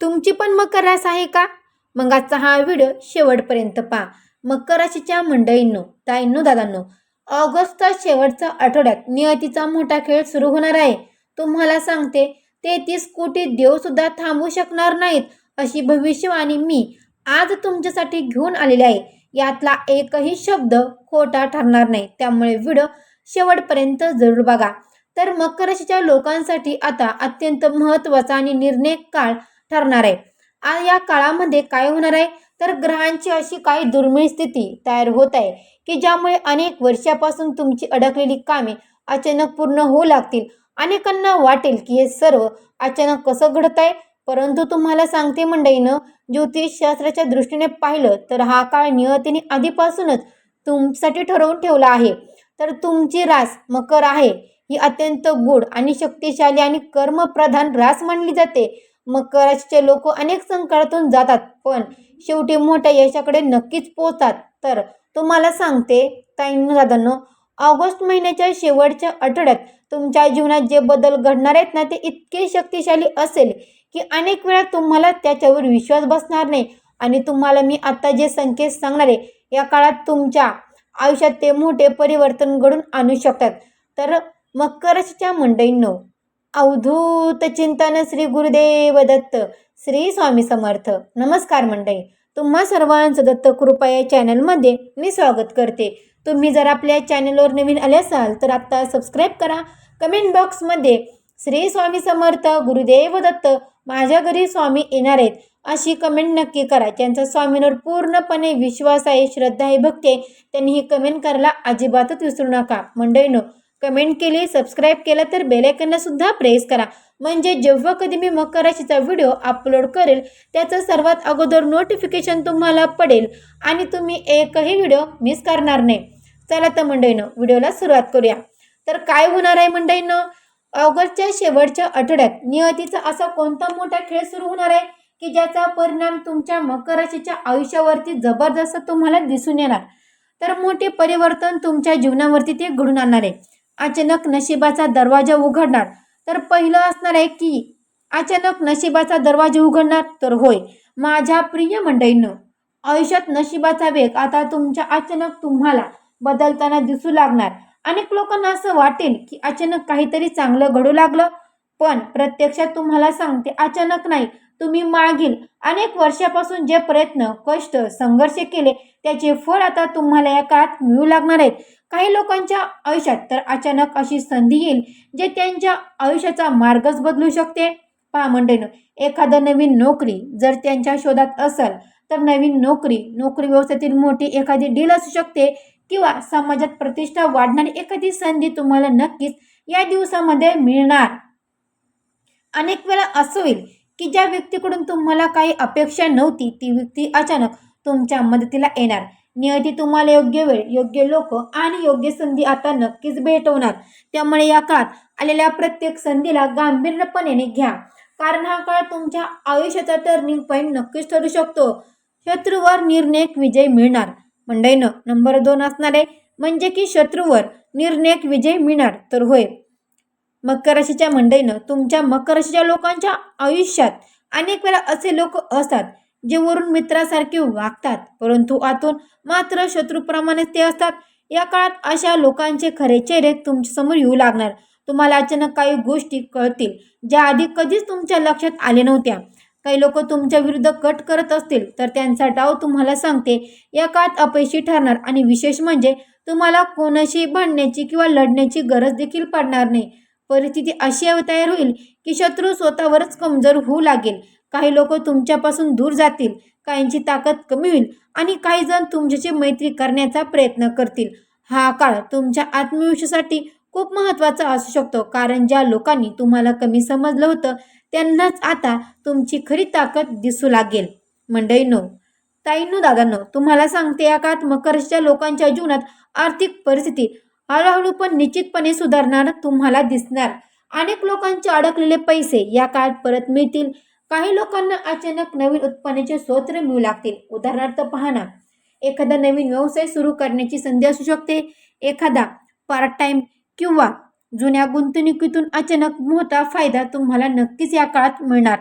तुमची पण मकर रास आहे का? मग आजचा हा व्हिडिओ शेवटपर्यंत पहा. मकर राशीच्या मंडळींनो, ताईंनो, दादांनो, ऑगस्टच्या शेवटच्या आठवड्यात नियतीचा मोठा खेळ सुरू होणार आहे. तुम्हाला सांगते, 33 कोटी देव सुद्धा थांबवू शकणार नाहीत अशी भविष्यवाणी मी आज तुमच्यासाठी घेऊन आलेली आहे. यातला एकही शब्द खोटा ठरणार नाही, त्यामुळे व्हिडिओ शेवटपर्यंत जरूर बघा. तर मकर राशीच्या लोकांसाठी आता अत्यंत महत्त्वाचा आणि निर्णायक काळ ठरणार आहे. या काळामध्ये काय होणार आहे, तर ग्रहांची अशी काही दुर्मिळ स्थिती तयार होत आहे की ज्यामुळे अनेक वर्षापासून तुमची अडकलेली कामे अचानक पूर्ण होऊ लागतील. अनेकांना वाटेल की हे सर्व अचानक कसं घडत आहे, परंतु तुम्हाला सांगते मंडळीनं, ज्योतिषशास्त्राच्या दृष्टीने पाहिलं तर हा काळ नियतीने आधीपासूनच तुमच्यासाठी ठरवून ठेवला आहे. तर तुमची रास मकर आहे, ही अत्यंत गूढ आणि शक्तिशाली आणि कर्मप्रधान रास मानली जाते. मकर राशीचे लोक अनेक संकटातून जातात, पण शेवटी मोठ्या यशाकडे नक्कीच पोहोचतात. तर तुम्हाला सांगते ताईंनो, दादांनो, ऑगस्ट महिन्याच्या शेवटच्या आठवड्यात तुमच्या जीवनात जे बदल घडणार आहेत ना, ते इतके शक्तिशाली असेल की अनेक वेळा तुम्हाला त्याच्यावर विश्वास बसणार नाही. आणि तुम्हाला मी आता जे संकेत सांगणार आहे, या काळात तुमच्या आयुष्यात ते मोठे परिवर्तन घडून आणू शकतात. तर मकर राशीच्या मंडळींनो, अवधूत चिंतन श्री गुरुदेव दत्त, श्री स्वामी समर्थ. नमस्कार मंडळी, तुम्हा सर्वांचं दत्त कृपा या चॅनलमध्ये मी स्वागत करते. तुम्ही जर आपल्या चॅनलवर नवीन आले असाल तर आत्ता सबस्क्राईब करा. कमेंट बॉक्समध्ये श्री स्वामी समर्थ, गुरुदेव दत्त, माझ्या घरी स्वामी येणार आहेत अशी कमेंट नक्की करा. ज्यांचा स्वामींवर पूर्णपणे विश्वास आहे, श्रद्धा आहे, भक्ती आहे, त्यांनी ही कमेंट करायला अजिबातच विसरू नका. मंडळींनो, कमेंट केली, सबस्क्राईब केलं तर बेल आयकॉनला सुद्धा प्रेस करा, म्हणजे जेव्हा कधी मी मकर राशीचा व्हिडिओ अपलोड करेल त्याचं सर्वात अगोदर नोटिफिकेशन तुम्हाला पडेल आणि तुम्ही एकही व्हिडिओ मिस करणार नाही. चला तर मंडळींनो, व्हिडिओला सुरुवात करूया. तर काय होणार आहे मंडळींनो, ऑगस्टच्या शेवटच्या आठवड्यात नियतीचा असा कोणता मोठा खेळ सुरू होणार आहे की ज्याचा परिणाम तुमच्या मकर राशीच्या आयुष्यावरती जबरदस्त तुम्हाला दिसून येणार. तर मोठे परिवर्तन तुमच्या जीवनावरती ते घडून आणणार आहे. अचानक नशिबाचा दरवाजा उघडणार. तर पहिलं असणार आहे की अचानक नशिबाचा दरवाजा उघडणार. तर होय माझ्या प्रिय मंडळींनो, आयुष्यात नशिबाचा वेग आता तुमच्या अचानक तुम्हाला बदलताना दिसू लागणार. अनेक लोकांना असं वाटेल की अचानक काहीतरी चांगलं घडू लागलं, पण प्रत्यक्षात तुम्हाला सांगते, अचानक नाही. तुम्ही मागील अनेक वर्षापासून जे प्रयत्न, कष्ट, संघर्ष केले त्याचे फळ आता तुम्हाला या काळात मिळू लागणार आहेत. काही लोकांच्या आयुष्यात तर अचानक अशी संधी येईल जे त्यांच्या आयुष्याचा मार्गच बदलू शकते. पहा मंडळींनो, एखादा नवीन नोकरी जर त्यांच्या शोधात असेल तर नवीन नोकरी व्यवसायातील मोठी एखादी डील असू शकते किंवा समाजात प्रतिष्ठा वाढणारी एखादी संधी तुम्हाला नक्कीच या दिवसामध्ये मिळणार. अनेक वेळा असं होईल की ज्या व्यक्तीकडून तुम्हाला काही अपेक्षा नव्हती ती व्यक्ती अचानक तुमच्या मदतीला येणार. नियती तुम्हाला योग्य वेळ, योग्य लोक आणि योग्य संधी आता नक्कीच भेटवणार. त्यामुळे या काळात आलेल्या प्रत्येक संधीला गांभीर्यपणे घ्या, कारण हा काळ तुमच्या आयुष्याचा टर्निंग पॉईंट नक्कीच ठरू शकतो. शत्रूवर निर्णायक विजय मिळणार. मंडळींनो, नंबर 2 असणार आहे म्हणजे की शत्रूवर निर्णायक विजय मिळणार. तर होय मकर राशीच्या मंडळीनं, तुमच्या मकर राशीच्या लोकांच्या आयुष्यात अनेक वेळा असे लोक असतात जे वरून मित्रासारखे वागतात, परंतु आतून मात्र शत्रूप्रमाणे ते असतात. या काळात अशा लोकांचे खरे चेहरे तुमच्यासमोर येऊ लागणार. तुम्हाला अचानक काही गोष्टी कळतील ज्या आधी कधीच तुमच्या लक्षात आले नव्हत्या. काही लोक तुमच्या विरुद्ध कट करत असतील तर त्यांचा डाव तुम्हाला सांगते या काळात अपयशी ठरणार. आणि विशेष म्हणजे तुम्हाला कोणाशी भांडण्याची किंवा लढण्याची गरज देखील पडणार नाही. परिस्थिती अशी तयार होईल की शत्रू स्वतःवरच कमजोर होऊ लागेल. काही लोक तुमच्यापासून दूर जातील, काहींची ताकद कमी होईल आणि काही जण तुमच्याशी मैत्री करण्याचा प्रयत्न करतील. हा काळ तुमच्या आत्मविश्वासासाठी खूप महत्त्वाचा असू शकतो, कारण ज्या लोकांनी तुम्हाला कमी समजलं होतं त्यांनाच आता तुमची खरी ताकद दिसू लागेल. मंडळींनो, ताईंनो, दादांनो, तुम्हाला सांगते, या काळात मकर राशीच्या लोकांच्या जीवनात आर्थिक परिस्थिती हळूहळू पण निश्चितपणे सुधारणार तुम्हाला दिसणार. अनेक लोकांचे अडकलेले पैसे या काळात परत मिळतील. काही लोकांना अचानक नवीन उत्पन्नाचे स्रोत मिळू लागतील. उदाहरणार्थ पहा ना, एखादा नवीन व्यवसाय सुरू करण्याची संधी असू शकते. एखादा पार्ट टाइम किंवा जुन्या गुंतवणुकीतून अचानक मोठा फायदा तुम्हाला नक्कीच या काळात मिळणार.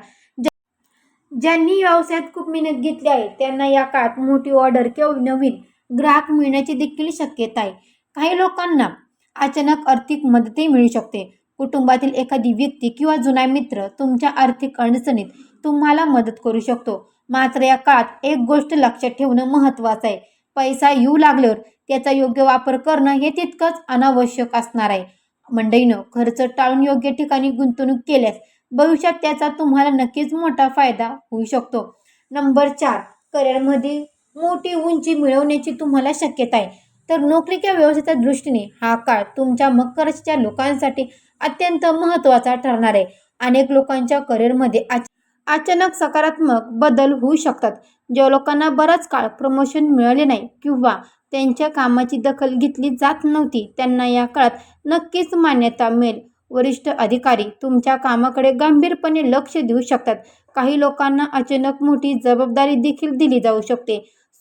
ज्यांनी व्यवसायात खूप मेहनत घेतली आहे त्यांना या काळात मोठी ऑर्डर किंवा नवीन ग्राहक मिळण्याची देखील शक्यता आहे. काही लोकांना अचानक आर्थिक मदतही मिळू शकते. कुटुंबातील एखादी व्यक्ती किंवा जुना मित्र तुमच्या आर्थिक अडचणीत तुम्हाला मदत करू शकतो. मात्र या काळात एक गोष्ट लक्षात ठेवणं महत्त्वाचं आहे. पैसा येऊ लागल्यावर त्याचा योग्य वापर करणं हे तितकंच अनावश्यक असणार आहे. मंडळीनं खर्च टाळून योग्य ठिकाणी गुंतवणूक केल्यास भविष्यात त्याचा तुम्हाला नक्कीच मोठा फायदा होऊ शकतो. नंबर 4, करिअरमध्ये मोठी उंची मिळवण्याची तुम्हाला शक्यता आहे. तर नोकरी किंवा व्यवसायाच्या दृष्टीने हा काळ तुमच्या मकर राशीच्या लोकांसाठी अत्यंत महत्त्वाचा ठरणार आहे. अनेक लोकांच्या करिअरमध्ये अचानक सकारात्मक बदल होऊ शकतात. ज्या लोकांना बराच काळ प्रमोशन मिळाले नाही किंवा त्यांच्या कामाची दखल घेतली जात नव्हती त्यांना या काळात नक्कीच मान्यता मिळेल. वरिष्ठ अधिकारी तुमच्या कामाकडे गंभीरपणे लक्ष देऊ शकतात. काही लोकांना अचानक मोठी जबाबदारी देखील दिली जाऊ शकते.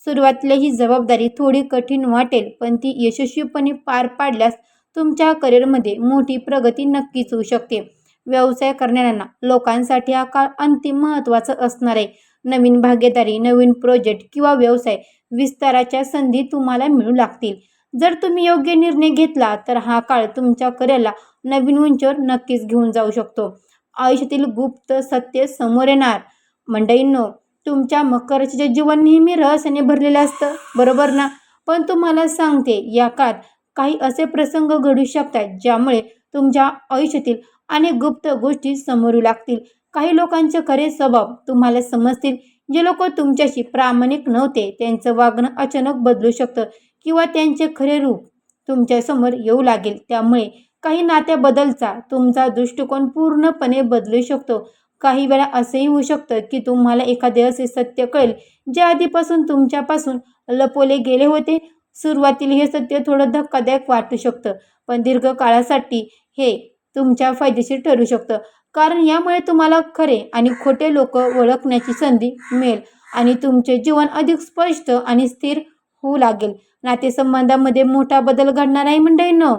सुरुवातीला ही जबाबदारी थोडी कठीण वाटेल पण ती यशस्वीपणे पार पाडल्यास तुमच्या करिअरमध्ये मोठी प्रगती नक्कीच होऊ शकते. व्यवसाय करणाऱ्यांना लोकांसाठी हा काळ अंतिम महत्त्वाचा असणार आहे. नवीन भागीदारी, नवीन प्रोजेक्ट किंवा व्यवसाय विस्ताराच्या संधी तुम्हाला मिळू लागतील. जर तुम्ही योग्य निर्णय घेतला तर हा काळ तुमच्या करिअरला नवीन उंचीवर नक्कीच घेऊन जाऊ शकतो. आयुष्यातील गुप्त सत्य समोर येणार. मंडळींनो, तुमच्या मकर राशीचे जीवन नेहमी रहस्याने भरलेले असतं, बरोबर ना? पण तुम्हाला सांगते, या काळात काही असे प्रसंग घडू शकतात ज्यामुळे तुमच्या आयुष्यातील अनेक गुप्त गोष्टी समोर येऊ लागतील. काही लोकांचे खरे स्वभाव तुम्हाला समजतील. जे लोक तुमच्याशी प्रामाणिक नव्हते त्यांचं वागणं अचानक बदलू शकतं किंवा त्यांचे खरे रूप तुमच्यासमोर येऊ लागेल. त्यामुळे काही नात्याबद्दलचा तुमचा दृष्टिकोन पूर्णपणे बदलू शकतो. काही वेळा असंही होऊ शकतं की तुम्हाला एखादे असे सत्य कळेल जे आधीपासून तुमच्यापासून लपवले गेले होते. सुरुवातीला हे सत्य थोडं धक्कादायक वाटू शकतं पण दीर्घकाळासाठी हे तुमच्या फायदेशीर ठरू शकतं. कारण यामुळे तुम्हाला खरे आणि खोटे लोक ओळखण्याची संधी मिळेल आणि तुमचे जीवन अधिक स्पष्ट आणि स्थिर होऊ लागेल. नातेसंबंधामध्ये मोठा बदल घडणार आहे मंडळींनो.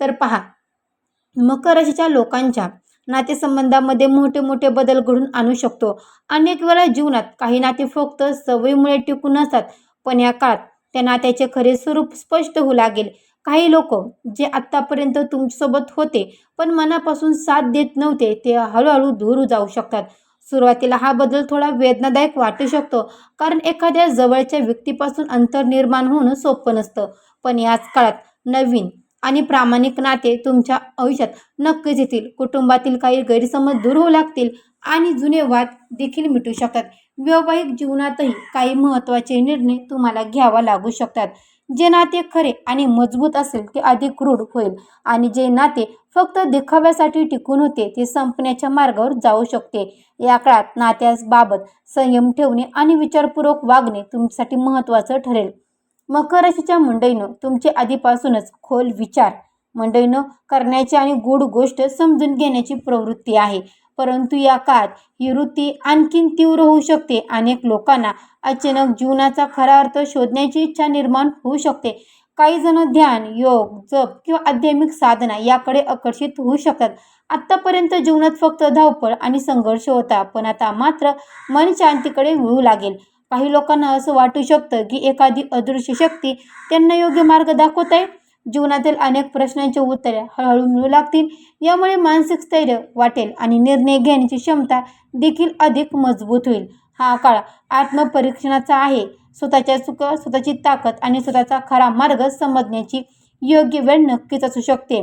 तर पहा, मकर राशीच्या लोकांच्या नातेसंबंधामध्ये मोठे मोठे बदल घडून आणू शकतो. अनेक वेळा जीवनात काही नाते फक्त सवयीमुळे टिकून नसतात पण या काळात त्या नात्याचे खरे स्वरूप स्पष्ट होऊ लागेल. काही लोक जे आत्तापर्यंत तुमच्यासोबत होते पण मनापासून साथ देत नव्हते ते हळूहळू दूर जाऊ शकतात. सुरुवातीला हा बदल थोडा वेदनादायक वाटू शकतो कारण एखाद्या जवळच्या व्यक्तीपासून अंतर निर्माण होणं सोपं नसतं. पण याच काळात नवीन आणि प्रामाणिक नाते तुमच्या आयुष्यात नक्कीच येतील. कुटुंबातील काही गैरसमज दूर होऊ लागतील आणि जुने वाद देखील मिटू शकतात. वैवाहिक जीवनातही काही महत्त्वाचे निर्णय तुम्हाला घ्यावा लागू शकतात. जे नाते खरे आणि मजबूत असेल ते अधिक दृढ होईल आणि जे नाते फक्त दिखाव्यासाठी टिकून होते ते संपण्याच्या मार्गावर जाऊ शकते. या काळात नात्याबाबत संयम ठेवणे आणि विचारपूर्वक वागणे तुमच्यासाठी महत्त्वाचं ठरेल. मकर राशीच्या मंडळीनं तुमचे आधीपासूनच खोल विचार करण्याची आणि गूढ गोष्ट समजून घेण्याची प्रवृत्ती आहे. परंतु या काळात ही वृत्ती आणखीन तीव्र होऊ शकते. अनेक लोकांना अचानक जीवनाचा खरा अर्थ शोधण्याची इच्छा निर्माण होऊ शकते. काही जण ध्यान, योग, जप किंवा आध्यात्मिक साधना याकडे आकर्षित होऊ शकतात. आत्तापर्यंत जीवनात फक्त धावपळ आणि संघर्ष होता पण आता मात्र मन शांतीकडे वळू लागेल. काही लोकांना असं वाटू शकतं की एखादी अदृश्य शक्ती त्यांना योग्य मार्ग दाखवत आहे. जीवनातील अनेक प्रश्नांची उत्तरे हळूहळू मिळू लागतील. यामुळे मानसिक स्थैर्य वाटेल आणि निर्णय घेण्याची क्षमता देखील अधिक मजबूत होईल. हा काळ आत्मपरीक्षणाचा आहे. स्वतःच्या चुका, स्वतःची ताकद आणि स्वतःचा खरा मार्ग समजण्याची योग्य वेळ नक्कीच असू शकते.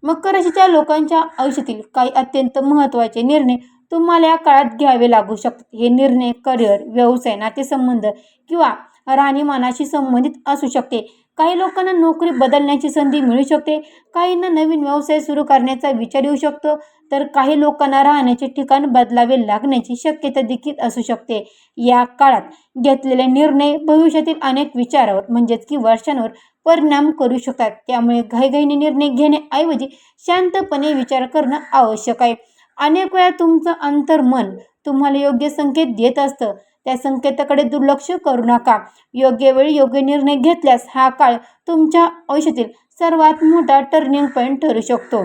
मकर राशीच्या लोकांच्या आयुष्यातील काही अत्यंत महत्त्वाचे निर्णय तुम्हाला या काळात घ्यावे लागू शकतात. हे निर्णय करिअर, व्यवसाय, नातेसंबंध किंवा राहणीमानाशी संबंधित असू शकते. काही लोकांना नोकरी बदलण्याची संधी मिळू शकते. काहींना नवीन व्यवसाय सुरू करण्याचा विचार येऊ शकतो तर काही लोकांना राहण्याचे ठिकाण बदलावे लागण्याची शक्यता देखील असू शकते. या काळात घेतलेले निर्णय भविष्यातील अनेक विचारावर की वर्षांवर परिणाम करू शकतात. त्यामुळे घाईघाईने निर्णय घेण्याऐवजी शांतपणे विचार करणं आवश्यक आहे. अनेक वेळा तुमचं अंतर्मन तुम्हाला योग्य संकेत देत असतं. त्या संकेताकडे दुर्लक्ष करू नका. योग्य वेळी योग्य निर्णय घेतल्यास हा काळ तुमच्या आयुष्यातील सर्वात मोठा टर्निंग पॉईंट ठरू शकतो.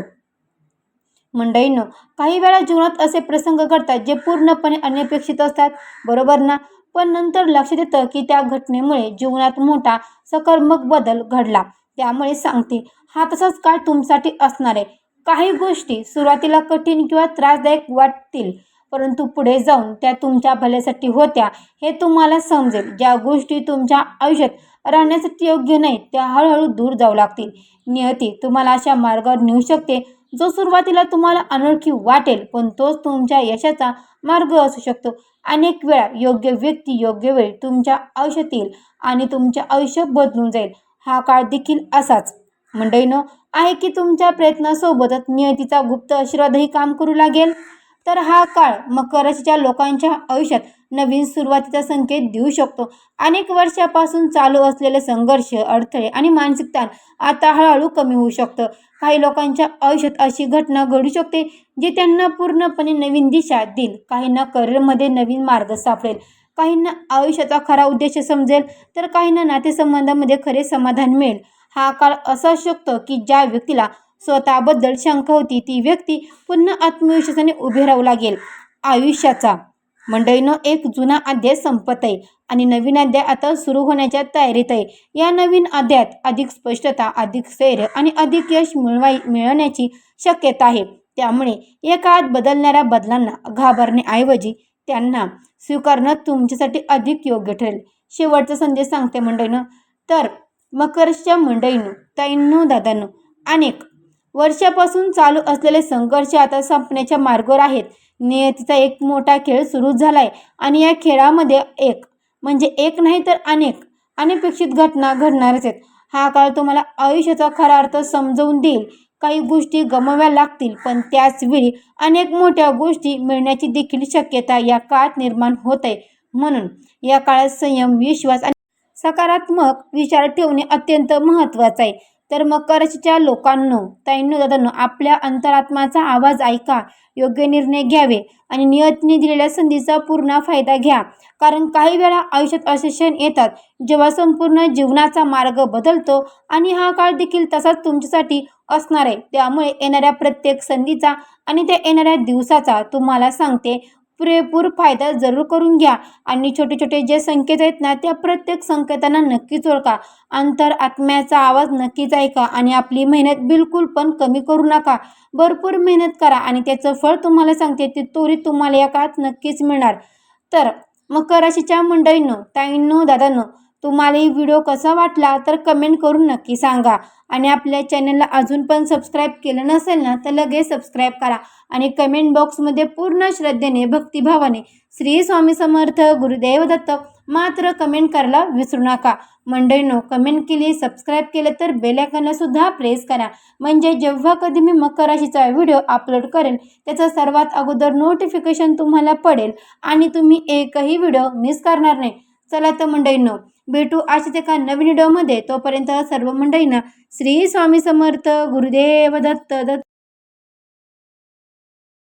मंडळींनो, काही वेळा जीवनात असे प्रसंग घडतात जे पूर्णपणे अनपेक्षित असतात, बरोबर ना? पण नंतर लक्षात येतं की त्या घटनेमुळे जीवनात मोठा सकारात्मक बदल घडला. त्यामुळे सांगते, हा तसाच काळ तुमच्यासाठी असणार आहे. काही गोष्टी सुरुवातीला कठीण किंवा त्रासदायक वाटतील, परंतु पुढे जाऊन त्या तुमच्या भल्यासाठी होत्या हे तुम्हाला समजेल. ज्या गोष्टी तुमच्या आयुष्यात राहण्यासाठी योग्य नाहीत त्या हळूहळू दूर जाऊ लागतील. नियती तुम्हाला अशा मार्गावर नेऊ शकते जो सुरुवातीला तुम्हाला अनोळखी वाटेल, पण तोच तुमच्या यशाचा मार्ग असू शकतो. अनेक वेळा योग्य व्यक्ती योग्य वेळ तुमच्या आयुष्यात येईल आणि तुमचे आयुष्य बदलून जाईल. हा काळ देखील असाच मंडळीनो आहे की तुमच्या प्रयत्नासोबतच नियतीचा गुप्त आशीर्वादही काम करू लागेल. तर हा काळ मकर राशीच्या लोकांच्या आयुष्यात नवीन सुरुवातीचा संकेत देऊ शकतो. अनेक वर्षापासून चालू असलेले संघर्ष, अडथळे आणि मानसिक ताण आता हळूहळू कमी होऊ शकतं. काही लोकांच्या आयुष्यात अशी घटना घडू शकते जी त्यांना पूर्णपणे नवीन दिशा देईल. काहींना करिअरमध्ये नवीन मार्ग सापडेल, काहींना आयुष्याचा खरा उद्देश समजेल, तर काहींना नातेसंबंधामध्ये खरे समाधान मिळेल. हा काळ असा असू शकतो की ज्या व्यक्तीला स्वतःबद्दल शंका होती ती व्यक्ती पुन्हा आत्मविश्वासाने उभी राहू लागेल. आयुष्याचा मंडळींनो एक जुना अध्याय संपत आहे आणि नवीन अध्याय आता सुरू होण्याच्या तयारीत आहे. या नवीन अध्यायात अधिक स्पष्टता, अधिक स्थैर्य आणि अधिक यश मिळवण्याची शक्यता आहे. त्यामुळे या काळात बदलणाऱ्या बदलांना घाबरण्याऐवजी त्यांना स्वीकारणं तुमच्यासाठी अधिक योग्य ठरेल. शेवटचा संदेश सांगते मंडळींनो, तर मकर राशीच्या मंडळींनो, ताईंनो, दादांनो, अनेक वर्षापासून चालू असलेले संघर्ष आता संपण्याच्या मार्गावर आहेत. नियतीचा एक मोठा खेळ सुरू झालाय आणि या खेळामध्ये एक नाही तर अनपेक्षित घटना घडणारच आहेत. हा काळ तुम्हाला आयुष्याचा खरा अर्थ समजवून देईल. काही गोष्टी गमवाव्या लागतील, पण त्याच वेळी अनेक मोठ्या गोष्टी मिळण्याची देखील शक्यता या काळात निर्माण होत आहे. म्हणून या काळात संयम, विश्वास आणि सकारात्मक विचार ठेवणे अत्यंत महत्त्वाचं आहे. तर मकर राशीच्या लोकांनो, ताईंनो, दादांनो, आपल्या अंतरात्म्याचा आवाज ऐका, योग्य निर्णय घ्यावे आणि नियतीने दिलेल्या संधीचा पूर्ण फायदा घ्या. कारण काही वेळा आयुष्यात असे क्षण येतात जेव्हा संपूर्ण जीवनाचा मार्ग बदलतो आणि हा काळ देखील तसाच तुमच्यासाठी असणार आहे. त्यामुळे येणाऱ्या प्रत्येक संधीचा आणि त्या येणाऱ्या दिवसाचा तुम्हाला सांगते पुरेपूर फायदा जरूर करून घ्या आणि छोटे छोटे जे संकेत आहेत ना त्या प्रत्येक संकेतांना नक्कीच ओळखा. आत्म्याचा आवाज नक्कीच ऐका आणि आपली मेहनत बिलकुल पण कमी करू नका. भरपूर मेहनत करा आणि त्याचं फळ तुम्हाला सांगते ते त्वरित तुम्हाला या काळात नक्कीच मिळणार. तर मकर राशीच्या मंडळींनो, ताईंनो, दादांनो, तुम्हाला ही व्हिडिओ कसा वाटला तर कमेंट करून नक्की सांगा आणि आपल्या चॅनलला अजून पण सबस्क्राईब केलं नसेल ना तर लगेच सबस्क्राईब करा आणि कमेंट बॉक्समध्ये पूर्ण श्रद्धेने, भक्तिभावाने श्री स्वामी समर्थ, गुरुदेव दत्त मात्र कमेंट करायला विसरू नका. मंडळींनो, कमेंट केली, सबस्क्राईब केलं तर बेल आयकॉनला सुद्धा प्रेस करा, म्हणजे जेव्हा कधी मी मकर राशीचा व्हिडिओ अपलोड करेन त्याचं सर्वात अगोदर नोटिफिकेशन तुम्हाला पडेल आणि तुम्ही एकही व्हिडिओ मिस करणार नाही. चला तर मंडळींनो, भेटू अशाच एका नवीन व्हिडिओमध्ये. तोपर्यंत सर्व मंडळींना श्री स्वामी समर्थ, गुरुदेव दत्त.